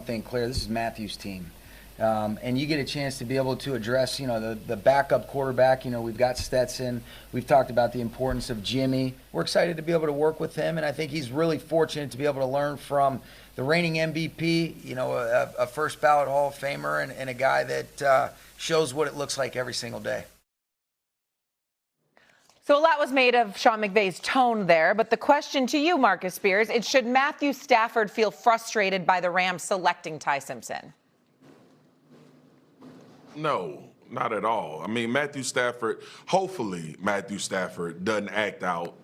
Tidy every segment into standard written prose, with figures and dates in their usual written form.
thing clear. This is Matthew's team. And you get a chance to be able to address, the backup quarterback. We've got Stetson. We've talked about the importance of Jimmy. We're excited to be able to work with him, and I think he's really fortunate to be able to learn from the reigning MVP, a first ballot Hall of Famer, and a guy that shows what it looks like every single day. So a lot was made of Sean McVay's tone there, but the question to you, Marcus Spears, is should Matthew Stafford feel frustrated by the Rams selecting Ty Simpson? No, not at all. I mean, hopefully Matthew Stafford doesn't act out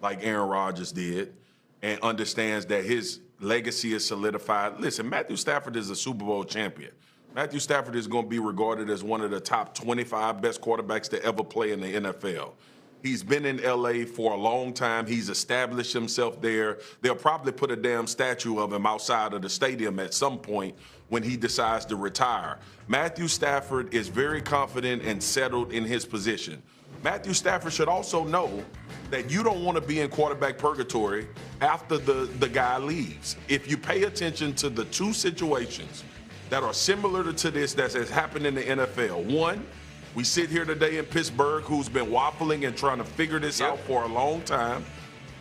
like Aaron Rodgers did and understands that his legacy is solidified. Listen, Matthew Stafford is a Super Bowl champion. Matthew Stafford is going to be regarded as one of the top 25 best quarterbacks to ever play in the NFL. He's been in L.A. for a long time. He's established himself there. They'll probably put a damn statue of him outside of the stadium at some point when he decides to retire. Matthew Stafford is very confident and settled in his position. Matthew Stafford should also know that you don't want to be in quarterback purgatory after the guy leaves. If you pay attention to the two situations that are similar to this that has happened in the NFL, one, we sit here today in Pittsburgh, who's been waffling and trying to figure this out for a long time,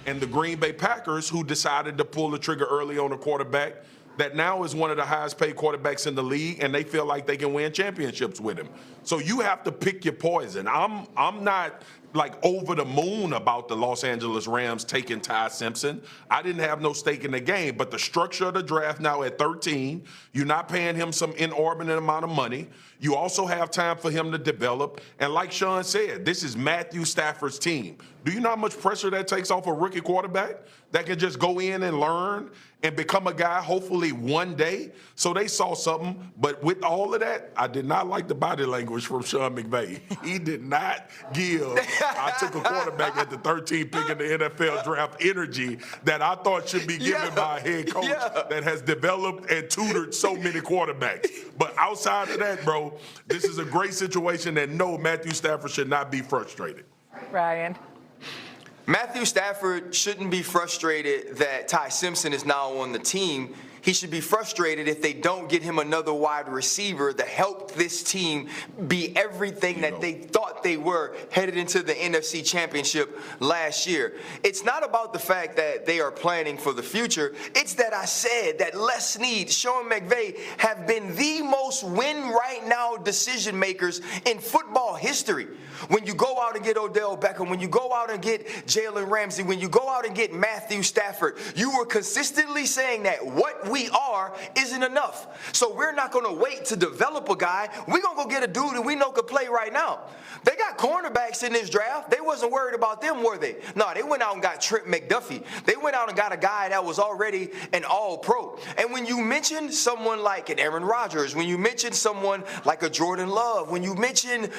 and the Green Bay Packers, who decided to pull the trigger early on a quarterback that now is one of the highest paid quarterbacks in the league, and they feel like they can win championships with him. So you have to pick your poison. I'm not like over the moon about the Los Angeles Rams taking Ty Simpson. I didn't have no stake in the game, but the structure of the draft now at 13, you're not paying him some inordinate amount of money. You also have time for him to develop. And like Sean said, this is Matthew Stafford's team. Do you know how much pressure that takes off a rookie quarterback that can just go in and learn and become a guy hopefully one day? So they saw something. But with all of that, I did not like the body language from Sean McVay. He did not give I took a quarterback at the 13th pick in the NFL draft energy that I thought should be given by a head coach that has developed and tutored so many quarterbacks. But outside of that, bro, this is a great situation, and no, Matthew Stafford should not be frustrated. Ryan. Matthew Stafford shouldn't be frustrated that Ty Simpson is now on the team. He should be frustrated if they don't get him another wide receiver that helped this team be everything that they thought they were headed into the NFC Championship last year. It's not about the fact that they are planning for the future. It's that I said that Les Snead, Sean McVay have been the most win right now decision makers in football history. When you go out and get Odell Beckham, when you go out and get Jalen Ramsey, when you go out and get Matthew Stafford, you were consistently saying that what we are isn't enough. So we're not going to wait to develop a guy. We're going to go get a dude that we know could play right now. They got cornerbacks in this draft. They wasn't worried about them, were they? No, they went out and got Trent McDuffie. They went out and got a guy that was already an all-pro. And when you mention someone like an Aaron Rodgers, when you mention someone like a Jordan Love, when you mention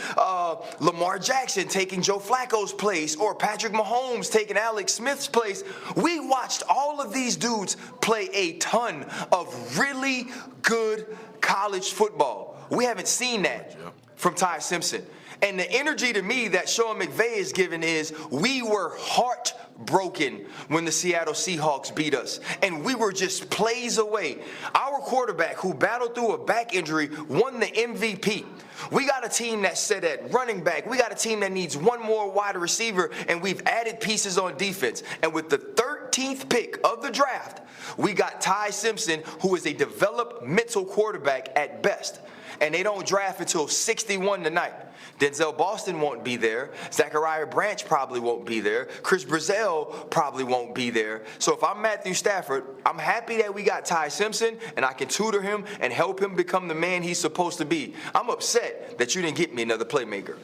Lamar Jackson taking Joe Flacco's place or Patrick Mahomes taking Alex Smith's place, we watched all of these dudes play a ton of really good college football. We haven't seen that from Ty Simpson. And the energy to me that Sean McVay is giving is we were heartbroken when the Seattle Seahawks beat us. And we were just plays away. Our quarterback who battled through a back injury won the MVP. We got a team that's set at running back. We got a team that needs one more wide receiver, and we've added pieces on defense. And with the 13th pick of the draft, we got Ty Simpson, who is a developmental quarterback at best. And they don't draft until 61 tonight. Denzel Boston won't be there. Zachariah Branch probably won't be there. Chris Brazell probably won't be there. So if I'm Matthew Stafford, I'm happy that we got Ty Simpson, and I can tutor him and help him become the man he's supposed to be. I'm upset that you didn't get me another playmaker.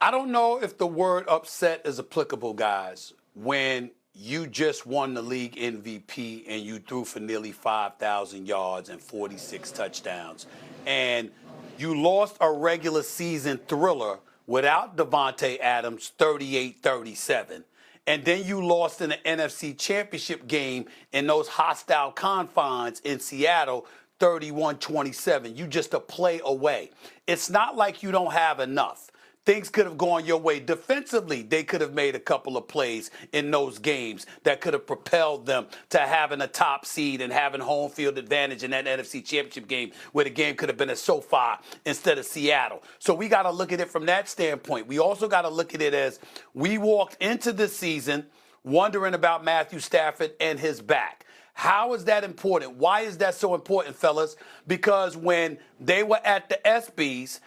I don't know if the word upset is applicable, guys, when you just won the league MVP and you threw for nearly 5,000 yards and 46 touchdowns. And you lost a regular season thriller without Devontae Adams, 38-37. And then you lost in the NFC Championship game in those hostile confines in Seattle, 31-27. You just a play away. It's not like you don't have enough. things could have gone your way. Defensively, they could have made a couple of plays in those games that could have propelled them to having a top seed and having home field advantage in that NFC Championship game, where the game could have been at SoFi instead of Seattle. So we got to look at it from that standpoint. We also got to look at it as we walked into this season wondering about Matthew Stafford and his back. How is that important? Why is that so important, fellas? Because when they were at the ESPYs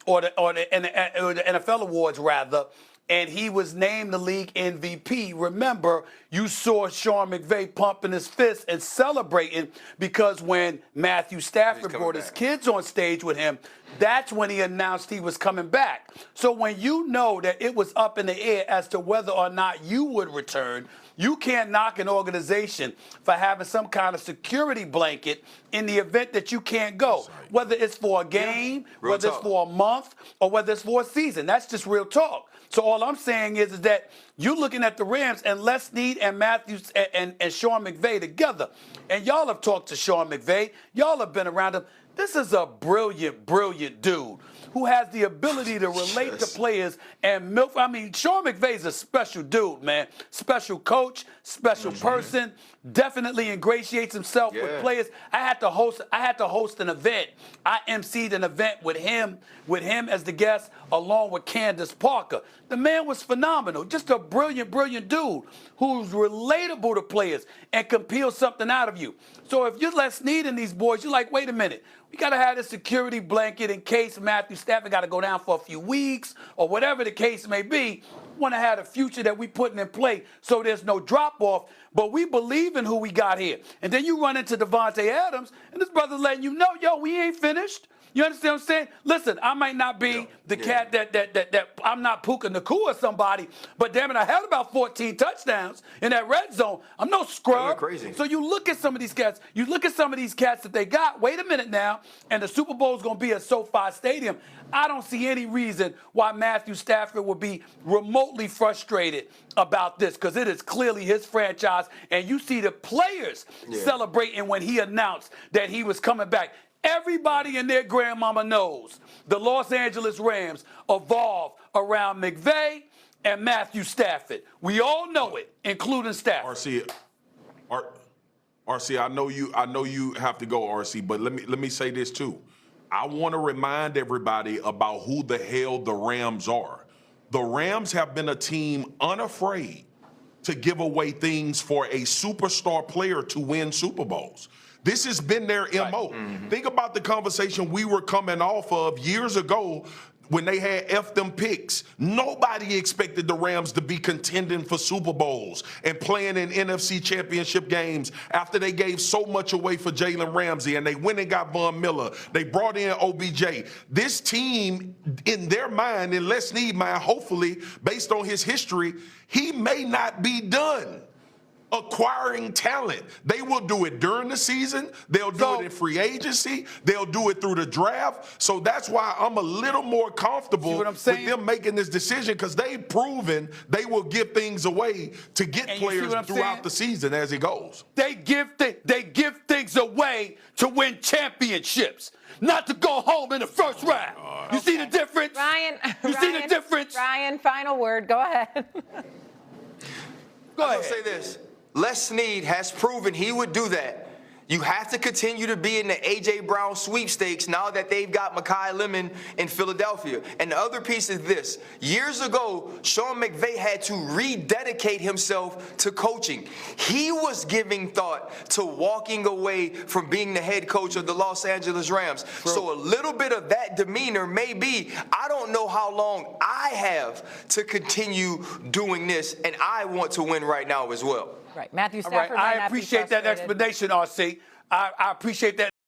or the NFL awards rather, and he was named the league MVP, remember, you saw Sean McVay pumping his fist and celebrating, because when Matthew Stafford brought his kids on stage with him, that's when he announced he was coming back. So when you know that it was up in the air as to whether or not you would return, you can't knock an organization for having some kind of security blanket in the event that you can't go, whether it's for a game, whether it's for a month, or whether it's for a season. That's just real talk. So all I'm saying is that you're looking at the Rams and Les Snead and Matthews and Sean McVay together. And y'all have talked to Sean McVay. Y'all have been around him. This is a brilliant, brilliant dude who has the ability to relate to players and milk. I mean, Sean McVay's a special dude, man. Special coach, special person. Definitely ingratiates himself with players. I had to host an event. I emceed an event with him as the guest, along with Candace Parker. The man was phenomenal. Just a brilliant, brilliant dude who's relatable to players and can peel something out of you. So if you're Les Snead and these boys, you're like, wait a minute. We got to have this security blanket in case Matthew Stafford got to go down for a few weeks or whatever the case may be. We want to have a future that we putting in play so there's no drop-off, but we believe in who we got here. And then you run into Devontae Adams, and this brother's letting you know, yo, we ain't finished. You understand what I'm saying? Listen, I might not be the cat that I'm not Puka Nakua or somebody, but damn it, I had about 14 touchdowns in that red zone. I'm no scrub. Crazy. So you look at some of these cats, that they got, wait a minute now, and the Super Bowl is going to be at SoFi Stadium. I don't see any reason why Matthew Stafford would be remotely frustrated about this, because it is clearly his franchise, and you see the players celebrating when he announced that he was coming back. Everybody and their grandmama knows the Los Angeles Rams evolve around McVay and Matthew Stafford. We all know it, including Stafford. RC, I know you have to go, RC, but let me say this too. I want to remind everybody about who the hell the Rams are. The Rams have been a team unafraid to give away things for a superstar player to win Super Bowls. This has been their MO. Think about the conversation we were coming off of years ago when they had F them picks. Nobody expected the Rams to be contending for Super Bowls and playing in NFC Championship games after they gave so much away for Jalen Ramsey, and they went and got Von Miller. They brought in OBJ. This team, in their mind, in Les Snead's mind, hopefully, based on his history, he may not be done acquiring talent. They will do it during the season. They'll do it in free agency. They'll do it through the draft. So that's why I'm a little more comfortable with them making this decision, because they've proven they will give things away to get players throughout the season as it goes. They give things away to win championships, not to go home in the first round. You see the difference? Ryan, see the difference? Ryan, final word. Go ahead. Go ahead. I'll say this. Les Snead has proven he would do that. You have to continue to be in the A.J. Brown sweepstakes now that they've got Mekhi Lemon in Philadelphia. And the other piece is this. Years ago, Sean McVay had to rededicate himself to coaching. He was giving thought to walking away from being the head coach of the Los Angeles Rams. True. So a little bit of that demeanor may be, I don't know how long I have to continue doing this, and I want to win right now as well. Right. Matthew Stafford. I appreciate that explanation, RC. I appreciate that.